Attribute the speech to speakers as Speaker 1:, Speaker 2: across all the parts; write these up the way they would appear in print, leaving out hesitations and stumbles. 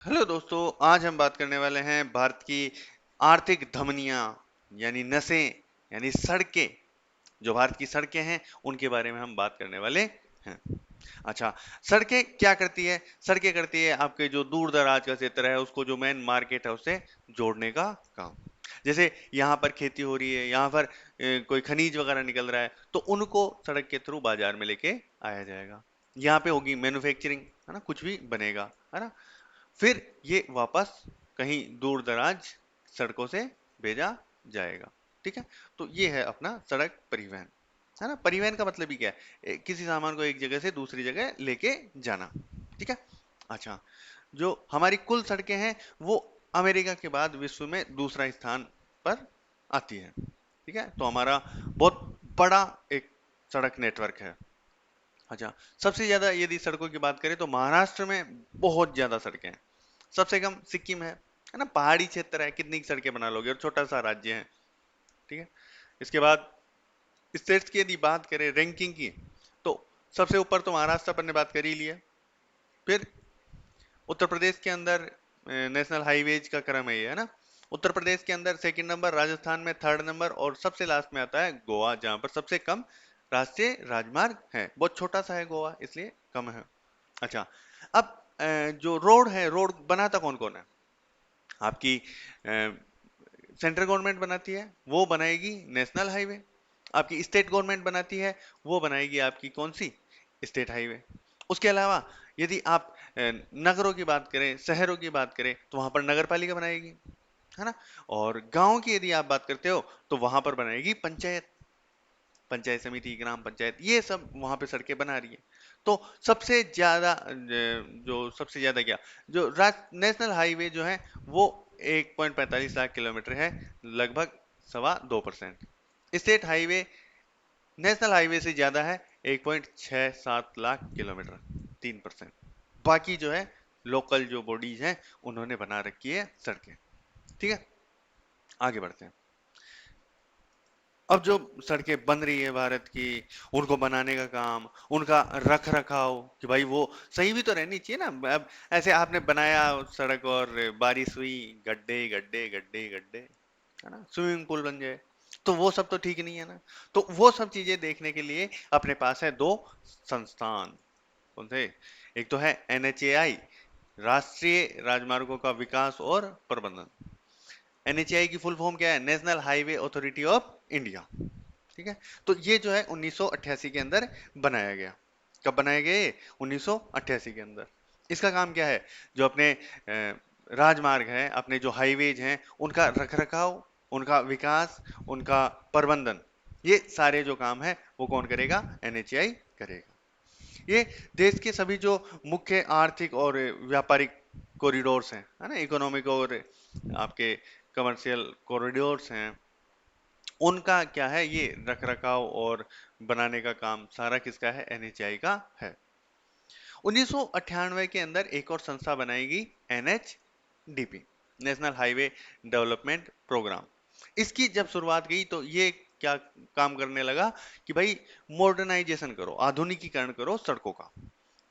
Speaker 1: Hello दोस्तों, आज हम बात करने वाले हैं भारत की आर्थिक धमनियां यानी नसें यानी सड़कें। जो भारत की सड़कें हैं उनके बारे में हम बात करने वाले हैं। अच्छा, सड़कें क्या करती है? सड़कें करती है आपके जो दूर दराज का क्षेत्र है उसको, जो मेन मार्केट है उससे जोड़ने का काम। जैसे यहाँ पर खेती हो रही है, यहाँ पर कोई खनिज वगैरह निकल रहा है, तो उनको सड़क के थ्रू बाजार में लेके आया जाएगा। यहाँ पे होगी मैन्युफैक्चरिंग, है ना, कुछ भी बनेगा, है ना। फिर ये वापस कहीं दूर दराज सड़कों से भेजा जाएगा। ठीक है, तो ये है अपना सड़क परिवहन, है ना। परिवहन का मतलब ही क्या है? किसी सामान को एक जगह से दूसरी जगह लेके जाना। ठीक है। अच्छा, जो हमारी कुल सड़कें हैं वो अमेरिका के बाद विश्व में दूसरा स्थान पर आती है। ठीक है, तो हमारा बहुत बड़ा एक सड़क नेटवर्क है। अच्छा, सबसे ज्यादा यदि सड़कों की बात करें तो महाराष्ट्र में बहुत ज्यादा सड़कें हैं। सबसे कम सिक्किम है ना, पहाड़ी क्षेत्र है, कितनी सड़कें बना लोगे, और छोटा सा राज्य है। ठीक है। इसके बाद स्टेट्स की यदि बात करें रैंकिंग की, तो सबसे ऊपर तो महाराष्ट्र अपन ने बात कर ही लिया। फिर उत्तर प्रदेश के अंदर नेशनल हाईवेज का क्रम है ये, है ना। उत्तर प्रदेश के अंदर सेकंड नंबर, राजस्थान में थर्ड नंबर, और सबसे लास्ट में आता है गोवा, जहां पर सबसे कम राष्ट्रीय राजमार्ग है। बहुत छोटा सा है गोवा, इसलिए कम है। अच्छा, अब जो रोड है, रोड बनाता कौन कौन है? आपकी सेंट्रल गवर्नमेंट बनाती है, वो बनाएगी नेशनल हाईवे। आपकी स्टेट गवर्नमेंट बनाती है, वो बनाएगी आपकी कौन सी? State highway. उसके अलावा यदि आप नगरों की बात करें, शहरों की बात करें, तो वहां पर नगर पालिका बनाएगी, है ना। और गांव की यदि आप बात करते हो तो वहां पर बनाएगी पंचायत, पंचायत समिति, ग्राम पंचायत, ये सब वहां पे सड़कें बना रही है। तो सबसे ज्यादा जो सबसे ज्यादा क्या, जो नेशनल हाईवे जो है वो 1.45 लाख किलोमीटर है, लगभग 2.25%। स्टेट हाईवे नेशनल हाईवे से ज्यादा है, 1.67 लाख किलोमीटर, 3%। बाकी जो है लोकल जो बॉडीज हैं उन्होंने बना रखी है सड़कें। ठीक है, आगे बढ़ते हैं। अब जो सड़कें बन रही है भारत की, उनको बनाने का काम, उनका रख रखाव, कि भाई वो सही भी तो रहनी चाहिए ना। अब ऐसे आपने बनाया सड़क और बारिश हुई, गड्ढे गड्ढे गड्ढे गड्ढे, है ना, स्विमिंग पूल बन जाए, तो वो सब तो ठीक नहीं है ना। तो वो सब चीजें देखने के लिए अपने पास है दो संस्थान। कौन से? एक तो है NHAI, राष्ट्रीय राजमार्गों का विकास और प्रबंधन। NHAI की फुल फॉर्म क्या है? National highway authority of India. ठीक है, तो ये जो है 1988 के अंदर बनाया गया। कब बनाया गया ये? 1988 के अंदर। इसका काम क्या है? जो अपने राजमार्ग हैं, अपने जो हाईवेज हैं, उनका रखरखाव, उनका विकास, उनका प्रबंधन, ये सारे जो काम है वो कौन करेगा? NHAI करेगा। ये देश के सभी जो मुख्य आर्थिक और व्यापारिक कॉरिडोर्स हैं, है ना, इकोनॉमिक और आपके कमर्शियल कॉरिडोर्स हैं, उनका क्या है? ये रख रखाव और बनाने का काम सारा किसका है? NHAI का है। 1998 के अंदर एक और संस्था बनाएगी, NHDP, national highway development programme. इसकी जब शुरुआत गई तो ये क्या काम करने लगा कि भाई मॉडर्नाइजेशन करो, आधुनिकीकरण करो सड़कों का।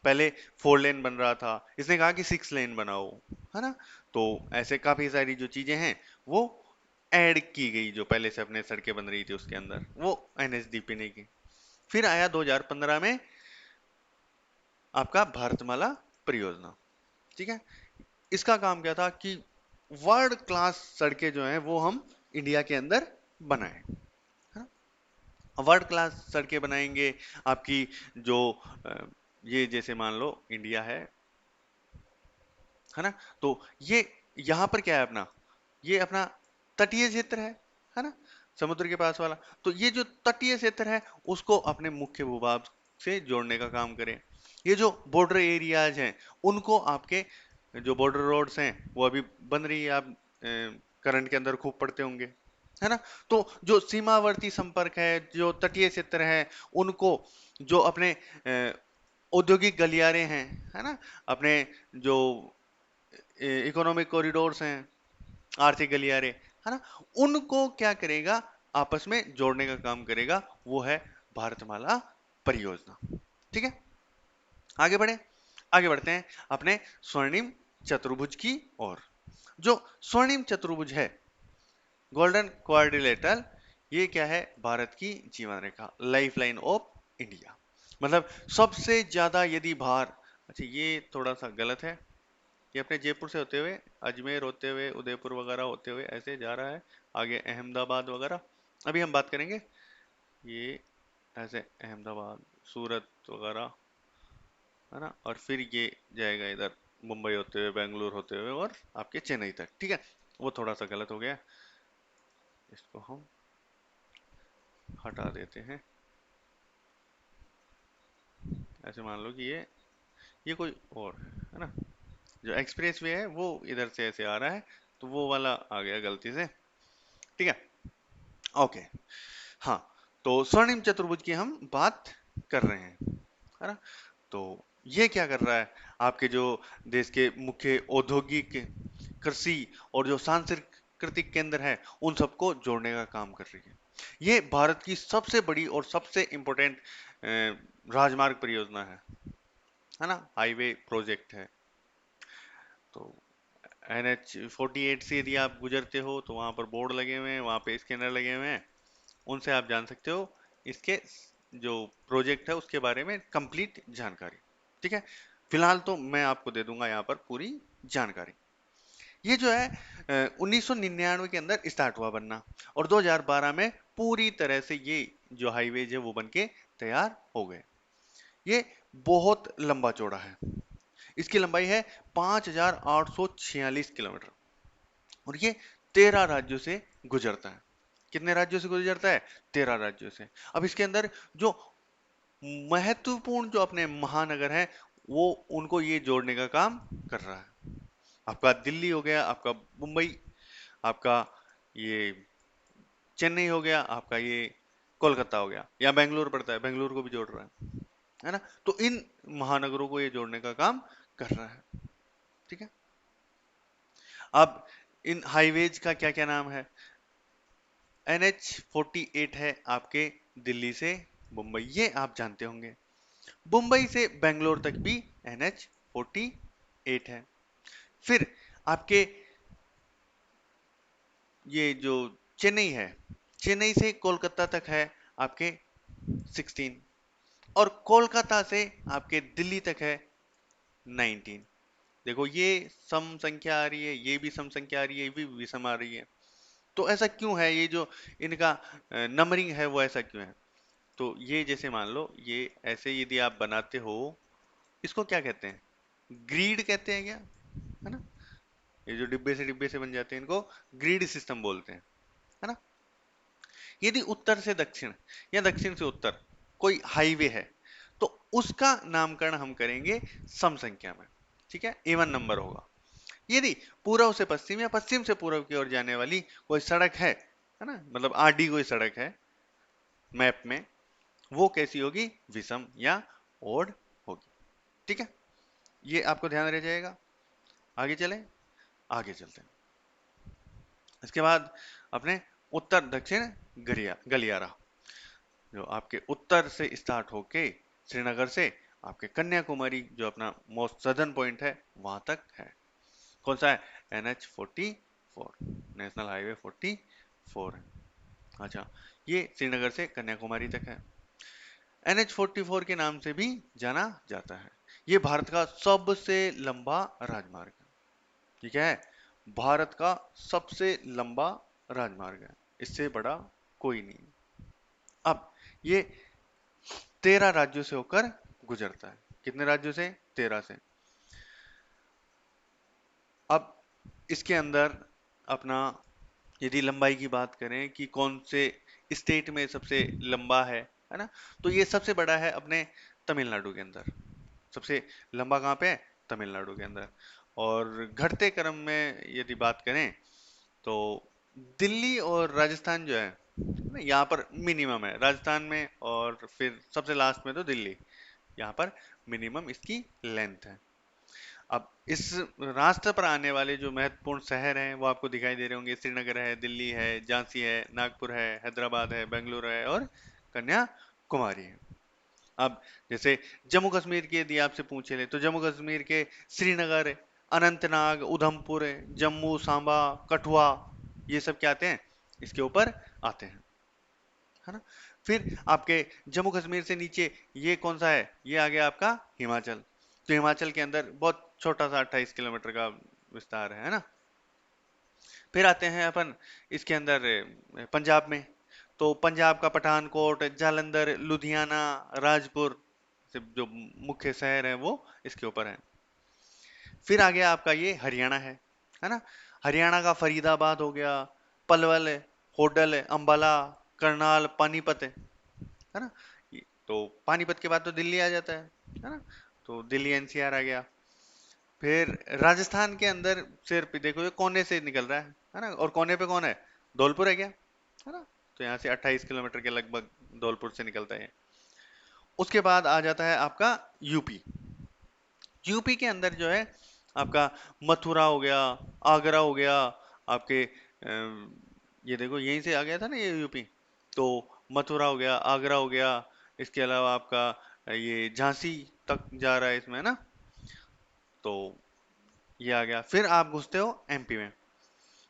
Speaker 1: पहले 4 लेन बन रहा था, इसने कहा कि 6 लेन बनाओ, है ना। तो ऐसे काफी सारी जो चीजें हैं वो ऐड की गई, जो पहले से अपने सड़कें बन रही थी उसके अंदर, वो NHDP ने की। फिर आया 2015 में आपका भारतमाला परियोजना। ठीक है, इसका काम क्या था कि वर्ल्ड क्लास सड़कें जो हैं वो हम इंडिया के अंदर बनाएं, है ना। वर्ल्ड क्लास सड़कें बनाएंगे आपकी, जो ये जैसे मान लो इंडिया है ना। तो ये यहाँ पर क्या है अपना? ये अपना तटीय क्षेत्र है ना, समुद्र के पास वाला। तो ये जो तटीय क्षेत्र है उसको अपने मुख्य भूभाग से जोड़ने का काम करें। ये जो बॉर्डर एरियाज हैं उनको आपके, जो बॉर्डर रोड्स हैं वो अभी बन रही है, आप करंट के अंदर खूब पढ़ते होंगे, है ना। तो जो सीमावर्ती संपर्क है, जो तटीय क्षेत्र है, उनको, जो अपने औद्योगिक गलियारे हैं, है ना, अपने जो इकोनॉमिक कॉरिडोर्स हैं, आर्थिक गलियारे, है ना, उनको क्या करेगा? आपस में जोड़ने का काम करेगा, वो है भारतमाला परियोजना। ठीक है, आगे बढ़े, आगे बढ़ते हैं अपने स्वर्णिम चतुर्भुज की ओर। जो स्वर्णिम चतुर्भुज है, गोल्डन क्वाड्रिलेटरल, ये क्या है? भारत की जीवन रेखा, लाइफ लाइन ऑफ इंडिया। मतलब सबसे ज्यादा यदि भार, अच्छा ये थोड़ा सा गलत है, ये अपने जयपुर से होते हुए, अजमेर होते हुए, उदयपुर वगैरह होते हुए ऐसे जा रहा है आगे अहमदाबाद वगैरह, अभी हम बात करेंगे। ये ऐसे अहमदाबाद, सूरत वगैरह, है ना, और फिर ये जाएगा इधर मुंबई होते हुए, बेंगलुरु होते हुए और आपके चेन्नई तक, ठीक है। वो थोड़ा सा गलत हो गया, इसको हम हटा देते हैं। ऐसे मान लो कि ये कोई और है ना, जो एक्सप्रेस वे है वो इधर से ऐसे आ रहा है, तो वो वाला आ गया गलती से, ठीक है। ओके, हाँ, तो स्वर्णिम चतुर्भुज की हम बात कर रहे हैं, है ना। तो ये क्या कर रहा है? आपके जो देश के मुख्य औद्योगिक, कृषि और जो सांस्कृतिक केंद्र है, उन सबको जोड़ने का काम कर रही है। ये भारत की सबसे बड़ी और सबसे इम्पोर्टेंट राजमार्ग परियोजना है ना, हाईवे प्रोजेक्ट है। तो NH 48 से यदि आप गुजरते हो तो वहां पर बोर्ड लगे हुए हैं, वहां पे स्कैनर लगे हुए हैं, उनसे आप जान सकते हो इसके जो प्रोजेक्ट है उसके बारे में कंप्लीट जानकारी, ठीक है। फिलहाल तो मैं आपको दे दूंगा यहाँ पर पूरी जानकारी। ये जो है 1999 के अंदर स्टार्ट हुआ बनना, और 2012 में पूरी तरह से ये जो हाईवेज है वो बन के तैयार हो गए। ये बहुत लंबा चौड़ा है, इसकी लंबाई है 5,846 किलोमीटर, और ये 13 राज्यों से गुजरता है। कितने राज्यों से गुजरता है? 13 राज्यों से। अब इसके अंदर जो महत्वपूर्ण जो अपने महानगर हैं, वो उनको ये जोड़ने का काम कर रहा है। आपका दिल्ली हो गया, आपका मुंबई, आपका ये चेन्नई हो गया, आपका ये कोलकाता हो गया, या बेंगलुरु पड़ता है, बेंगलुरु को भी जोड़ रहा है ना। तो इन महानगरों को ये जोड़ने का काम कर रहा है, ठीक है। अब इन हाईवेज का क्या क्या नाम है? NH 48 है आपके दिल्ली से मुंबई, ये आप जानते होंगे। मुंबई से बेंगलोर तक भी NH 48 है। फिर आपके ये जो चेन्नई है, चेन्नई से कोलकाता तक है आपके 16, और कोलकाता से आपके दिल्ली तक है 19। देखो ये सम संख्या आ रही है, ये भी सम संख्या आ रही है, ये भी विषम आ रही है। तो ऐसा क्यों है? ये जो इनका नंबरिंग है वो ऐसा क्यों है? तो ये जैसे मान लो, ये ऐसे यदि आप बनाते हो, इसको क्या कहते हैं? ग्रीड कहते हैं क्या, है ना। ये जो डिब्बे से बन जाते हैं, इनको ग्रीड सिस्टम बोलते हैं, है ना। यदि उत्तर से दक्षिण या दक्षिण से उत्तर कोई हाईवे है, तो उसका नामकरण हम करेंगे सम संख्या में, ठीक है, इवन नंबर होगा। यदि पूर्व से पश्चिम या पश्चिम से पूर्व की ओर जाने वाली कोई सड़क है ना, मतलब आडी कोई सड़क है मैप में, वो कैसी होगी? विषम या ओड होगी, ठीक है। ये आपको ध्यान रह जाएगा। आगे चले, आगे चलते हैं। इसके बाद अपने उत्तर दक्षिण गलियारा, जो आपके उत्तर से स्टार्ट होके श्रीनगर से आपके कन्याकुमारी, जो अपना मोस्ट सदर्न पॉइंट है, वहां तक है। कौन सा है? NH 44, नेशनल हाईवे 44 है। अच्छा, ये श्रीनगर से कन्याकुमारी तक है। NH 44 के नाम से भी जाना जाता है। ये भारत का सबसे लंबा राजमार्ग है, ठीक है। भारत का सबसे लंबा राजमार्ग है, इससे बड़ा कोई नहीं। अब ये 13 राज्यों से होकर गुजरता है। कितने राज्यों से? 13 से। अब इसके अंदर अपना यदि लंबाई की बात करें कि कौन से स्टेट में सबसे लंबा है ना, तो ये सबसे बड़ा है अपने तमिलनाडु के अंदर। सबसे लंबा कहाँ पे है? तमिलनाडु के अंदर। और घटते क्रम में यदि बात करें तो दिल्ली और राजस्थान जो है ना, यहाँ पर मिनिमम है राजस्थान में, और फिर सबसे लास्ट में तो दिल्ली, यहाँ पर मिनिमम इसकी लेंथ है। अब इस रास्ते पर आने वाले जो महत्वपूर्ण शहर हैं वो आपको दिखाई दे रहे होंगे। श्रीनगर है, दिल्ली है, झांसी है, नागपुर है, हैदराबाद है, बेंगलुरु है, और कन्याकुमारी है। अब जैसे जम्मू कश्मीर की यदि आपसे पूछे ले, तो जम्मू कश्मीर के श्रीनगर अनंतनाग, उधमपुर, जम्मू, सांबा, कठुआ, ये सब क्या आते हैं, इसके ऊपर आते हैं, है ना। फिर आपके जम्मू कश्मीर से नीचे ये कौन सा है, ये आ गया आपका हिमाचल। तो हिमाचल के अंदर बहुत छोटा सा 28 किलोमीटर का विस्तार है ना। फिर आते हैं अपन इसके अंदर पंजाब में। तो पंजाब का पठानकोट, जालंधर, लुधियाना, राजपुर से जो मुख्य शहर है वो इसके ऊपर है। फिर आ गया आपका ये हरियाणा है ना। हरियाणा का फरीदाबाद हो गया, पलवल, होडल, अंबाला, करनाल, पानीपत है ना। तो पानीपत के बाद तो दिल्ली आ जाता है ना। तो दिल्ली एनसीआर आ गया। फिर राजस्थान के अंदर सिर्फ देखो ये कोने से निकल रहा है ना। और कोने पे कौन है, धौलपुर है क्या, है ना। तो यहाँ से 28 किलोमीटर के लगभग धौलपुर से निकलता है। उसके बाद आ जाता है आपका यूपी। यूपी के अंदर जो है आपका मथुरा हो गया, आगरा हो गया, आपके ये देखो यहीं से आ गया था ना ये यूपी। तो मथुरा हो गया, आगरा हो गया, इसके अलावा आपका ये झांसी तक जा रहा है इसमें ना। तो ये आ गया। फिर आप घुसते हो एमपी में।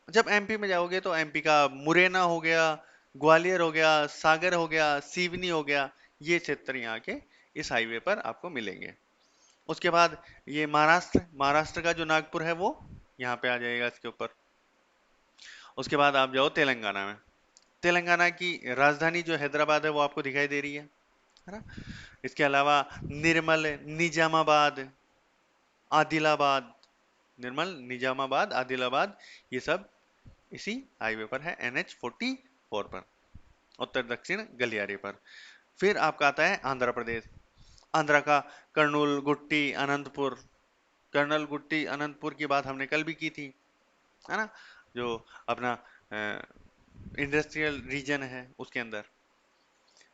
Speaker 1: जब एमपी में जाओगे तो एमपी का मुरैना हो गया, ग्वालियर हो गया, सागर हो गया, सिवनी हो गया, ये क्षेत्र यहाँ के इस हाईवे पर आपको मिलेंगे। उसके बाद ये महाराष्ट्र का जो नागपुर है वो यहाँ पे आ जाएगा इसके ऊपर। उसके बाद आप जाओ तेलंगाना में। तेलंगाना की राजधानी जो हैदराबाद है वो आपको दिखाई दे रही है ना। इसके अलावा निर्मल, निजामाबाद, आदिलाबाद, निजामाबाद, आदिलाबाद, ये सब इसी हाईवे पर है, NH 44 पर, उत्तर दक्षिण गलियारे पर। फिर आपका आता है आंध्र प्रदेश। आंध्रा का कर्नूल, गुट्टी, अनंतपुर। कर्नल, गुट्टी, अनंतपुर की बात हमने कल भी की थी, है ना। जो अपना इंडस्ट्रियल रीजन है उसके अंदर।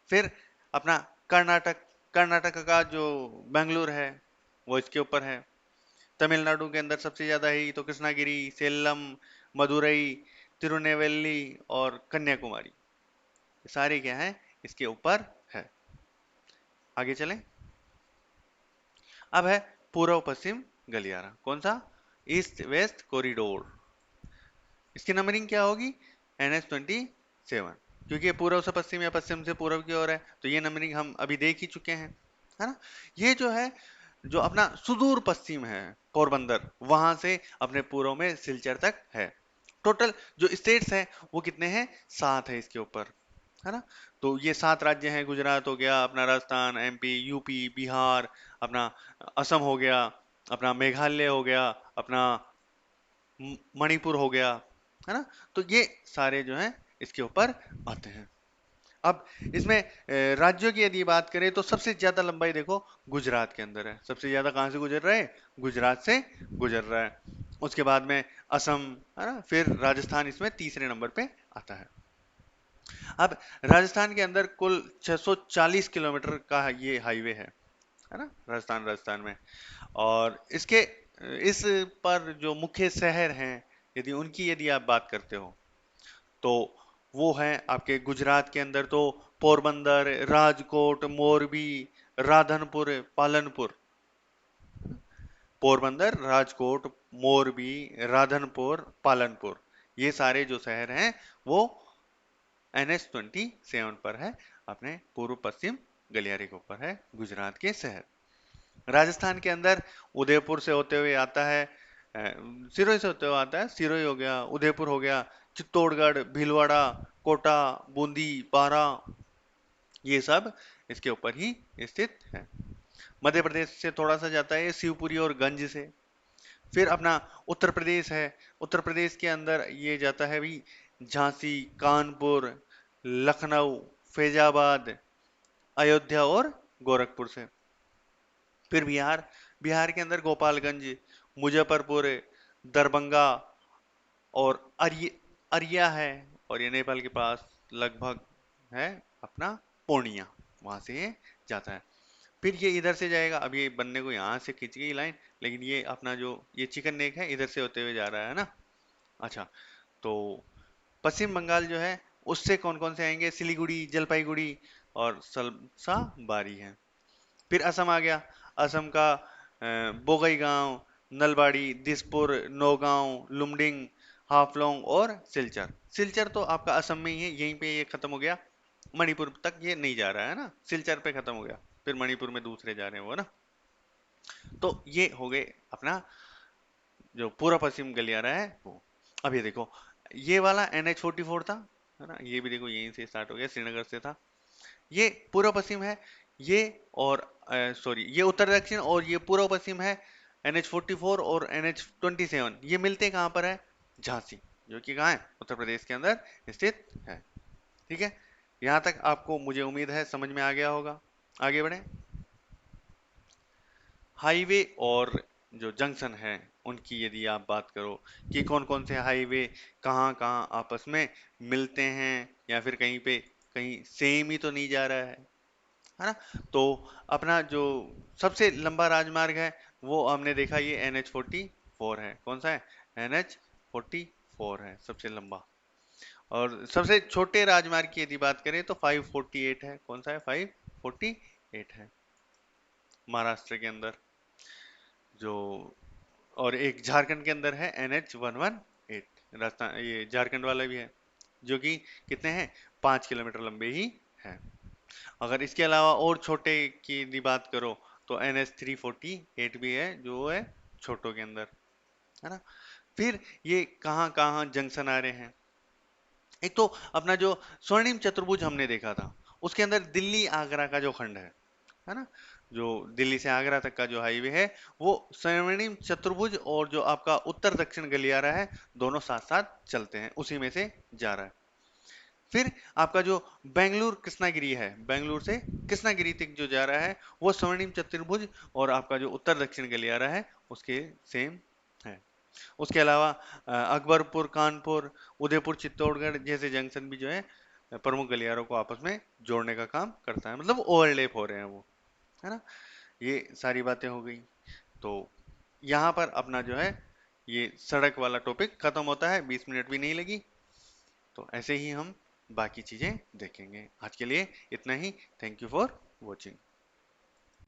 Speaker 1: फिर अपना कर्नाटक, कर्नाटक का जो बेंगलुरु है वो इसके ऊपर है। तमिलनाडु के अंदर सबसे ज्यादा है तो कृष्णागिरी, सेलम, मदुरई, तिरुनेवेली और कन्याकुमारी, ये सारे क्या है इसके ऊपर है। आगे चलें। अब है पूर्व पश्चिम गलियारा, कौन सा, ईस्ट वेस्ट कॉरिडोर। इसकी नंबरिंग क्या होगी, NH 27, क्योंकि ये पूर्व से पश्चिम या पश्चिम से पूर्व की ओर है, तो ये नंबरिंग हम अभी देख ही चुके हैं, है ना। ये जो है जो अपना सुदूर पश्चिम है पोरबंदर, वहां से अपने पूर्व में सिलचर तक है। टोटल जो स्टेट्स हैं वो कितने हैं, 7 है इसके ऊपर, है ना। तो ये 7 राज्य हैं, गुजरात हो गया अपना, राजस्थान, MP, यूपी, बिहार, अपना असम हो गया, अपना मेघालय हो गया, अपना मणिपुर हो गया, है ना। तो ये सारे जो हैं इसके ऊपर आते हैं। अब इसमें राज्यों की यदि बात करें तो सबसे ज्यादा लंबाई देखो गुजरात के अंदर है। सबसे ज्यादा कहां से गुजर रहा है, गुजरात से गुजर रहा है। उसके बाद में असम, है ना। फिर राजस्थान इसमें तीसरे नंबर पे आता है। अब राजस्थान के अंदर कुल 640 किलोमीटर का ये हाईवे है ना, राजस्थान में। और इसके इस पर जो मुख्य शहर हैं, यदि आप बात करते हो तो वो है आपके गुजरात के अंदर तो पोरबंदर, राजकोट, मोरबी, राधनपुर, पालनपुर। पोरबंदर, राजकोट, मोरबी, राधनपुर, पालनपुर, ये सारे जो शहर हैं वो NH 27 पर है, अपने पूर्व पश्चिम गलियारे के ऊपर है गुजरात के शहर। राजस्थान के अंदर उदयपुर से होते हुए आता है, सिरोही से होते हुए आता है, सिरोही हो गया, उदयपुर हो गया, चित्तौड़गढ़, भीलवाड़ा, कोटा, बूंदी, बारा, ये सब इसके ऊपर ही स्थित है। मध्य प्रदेश से थोड़ा सा जाता है शिवपुरी और गंज से। फिर अपना उत्तर प्रदेश है। उत्तर प्रदेश के अंदर ये जाता है भी झांसी, कानपुर, लखनऊ, फैजाबाद, अयोध्या और गोरखपुर से। फिर बिहार, बिहार के अंदर गोपालगंज, मुजफ्फरपुर, दरभंगा और अरिया है। और ये नेपाल के पास लगभग है अपना पूर्णिया, वहां से ये जाता है। फिर ये इधर से जाएगा, अब ये बनने को यहाँ से खींच गई लाइन, लेकिन ये अपना जो ये चिकन नेक है इधर से होते हुए जा रहा है ना। अच्छा, तो पश्चिम बंगाल जो है उससे कौन कौन से आएंगे, सिलीगुड़ी, जलपाईगुड़ी और सलसा बारी है। फिर असम आ गया। असम का बोगईगांव, नलबाड़ी, दिसपुर, नौगांव, लुमडिंग, हाफलोंग और सिलचर। सिलचर तो आपका असम में ही है, यहीं पे ये खत्म हो गया, मणिपुर तक ये नहीं जा रहा है ना, सिलचर पे खत्म हो गया, फिर मणिपुर में दूसरे जा रहे हैं वो ना। तो ये हो गए अपना जो पूर्व पश्चिम गलियारा है वो। अब ये देखो, ये वाला NH44 था, है ना, ये भी देखो यहीं से स्टार्ट हो गया, श्रीनगर से था। ये पूर्व पश्चिम है, ये और सॉरी ये उत्तर दक्षिण, और ये पूर्व पश्चिम है NH44 और NH27। ये मिलते कहाँ पर है? झांसी, जो कि कहाँ है? उत्तर प्रदेश के अंदर स्थित है। ठीक है, यहाँ तक आपको मुझे उम्मीद है समझ में आ गया होगा। आगे बढ़े। हाईवे और जो जंक्शन है उनकी यदि आप बात करो कि कौन कौन से हाईवे कहाँ कहाँ आपस में मिलते हैं, या फिर कहीं पे कहीं सेम ही तो नहीं जा रहा है ना। तो अपना जो सबसे लंबा राजमार्ग है वो हमने देखा, ये NH44 है। कौन सा है? NH44 है सबसे लंबा। और सबसे छोटे राजमार्ग की यदि बात करें तो 548 है। कौन सा है? 548 है महाराष्ट्र के अंदर जो। और एक झारखंड के अंदर है NH118, राजस्थान ये झारखंड वाला भी है, जो कि कितने हैं? 5 किलोमीटर लंबे ही है। अगर इसके अलावा और छोटे की यदि बात करो तो NH348 भी है, जो है छोटों के अंदर, है ना। फिर ये कहाँ कहाँ जंक्शन आ रहे हैं? एक तो अपना जो स्वर्णिम चतुर्भुज हमने देखा था, उसके अंदर दिल्ली आगरा का जो खंड है ना, जो दिल्ली से आगरा तक का जो हाईवे है, वो स्वर्णिम चतुर्भुज और जो आपका उत्तर दक्षिण गलियारा है, दोनों साथ साथ चलते हैं, उसी में से जा रहा है। फिर आपका जो बेंगलुरु कृष्णागिरी है, बेंगलुरु से कृष्णागिरी तक जो जा रहा है, वो स्वर्णिम चतुर्भुज और आपका जो उत्तर दक्षिण गलियारा है उसके सेम है। उसके अलावा अकबरपुर, कानपुर, उदयपुर, चित्तौड़गढ़ जैसे जंक्शन भी जो है प्रमुख गलियारों को आपस में जोड़ने का काम करता है, मतलब ओवरलैप हो रहे हैं वो, है ना। ये सारी बातें हो गई। तो यहाँ पर अपना जो है ये सड़क वाला टॉपिक खत्म होता है, 20 मिनट भी नहीं लगी। तो ऐसे ही हम बाकी चीजें देखेंगे। आज के लिए इतना ही। Thank you for watching.